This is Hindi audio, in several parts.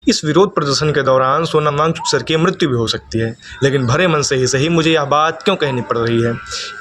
इस विरोध प्रदर्शन के दौरान सोनम वांगचुक सर की मृत्यु भी हो सकती है, लेकिन भरे मन से ही सही मुझे यह बात क्यों कहनी पड़ रही है,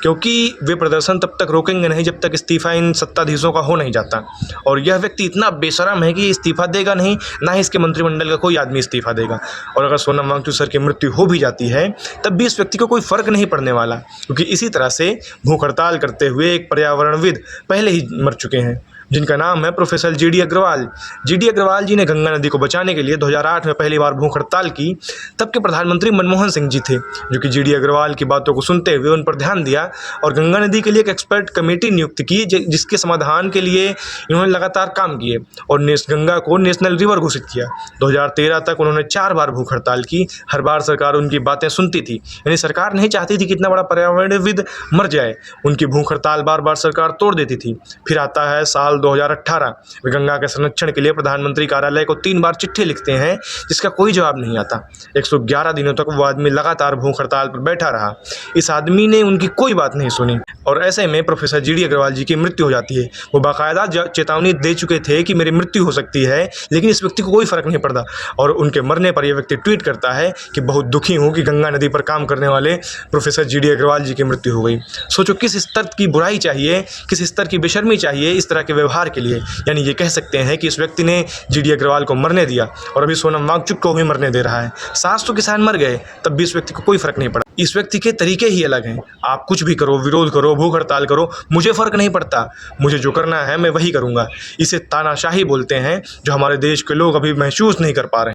क्योंकि वे प्रदर्शन तब तक रोकेंगे नहीं जब तक इस्तीफा इन सत्ताधीशों का हो नहीं जाता। और यह व्यक्ति इतना बेशरम है कि इस्तीफा देगा नहीं, ना ही इसके मंत्रिमंडल का कोई आदमी इस्तीफा देगा। और अगर सोनम वांगचुक सर की मृत्यु हो भी जाती है तब भी इस व्यक्ति को कोई फ़र्क नहीं पड़ने वाला, क्योंकि इसी तरह से भूख हड़ताल करते हुए एक पर्यावरणविद पहले ही मर चुके हैं, जिनका नाम है professor G D Agarwal. G D Agarwal ji ने गंगा नदी को बचाने के लिए 2008 में पहली बार भूख हड़ताल की। तब के प्रधानमंत्री मनमोहन सिंह जी थे, जो कि जी डी अग्रवाल की बातों को सुनते हुए उन पर ध्यान दिया और गंगा नदी के लिए एक एक्सपर्ट कमेटी नियुक्त की, जिसके समाधान के लिए इन्होंने लगातार काम किए और गंगा को नेशनल रिवर घोषित किया। 2013 तक उन्होंने 4 बार भूख हड़ताल की। हर बार सरकार उनकी बातें सुनती थी, यानी सरकार नहीं चाहती थी कि इतना बड़ा पर्यावरणविद मर जाए। उनकी भूख हड़ताल बार बार सरकार तोड़ देती थी। फिर आता है साल 2018, वे गंगा के संरक्षण के लिए प्रधानमंत्री कार्यालय को 3 बार चिट्ठी लिखते हैं, जिसका कोई जवाब नहीं आता। 111 दिनों तक वो आदमी लगातार भूख हड़ताल पर बैठा रहा। इस आदमी ने उनकी कोई बात नहीं सुनी और ऐसे में प्रोफेसर जी डी अग्रवाल जी की मृत्यु हो जाती है। वो बाकायदा चेतावनी दे चुके थे कि मेरी मृत्यु हो सकती है, लेकिन इस व्यक्ति को कोई फ़र्क नहीं पड़ता। और उनके मरने पर यह व्यक्ति ट्वीट करता है कि बहुत दुखी हूँ कि गंगा नदी पर काम करने वाले प्रोफेसर जी डी अग्रवाल जी की मृत्यु हो गई। सोचो किस स्तर की बुराई चाहिए, किस स्तर की बेशर्मी चाहिए इस तरह के व्यवहार के लिए। यानी ये कह सकते हैं कि इस व्यक्ति ने जी डी अग्रवाल को मरने दिया और अभी सोनम वांगचुक को भी मरने दे रहा है। 700 किसान मर गए, तब भी इस व्यक्ति को कोई फ़र्क नहीं पड़ा। इस व्यक्ति के तरीके ही अलग हैं। आप कुछ भी करो, विरोध करो, भूख हड़ताल करो, मुझे फ़र्क नहीं पड़ता, मुझे जो करना है मैं वही करूँगा। इसे तानाशाही बोलते हैं, जो हमारे देश के लोग अभी महसूस नहीं कर पा रहे हैं।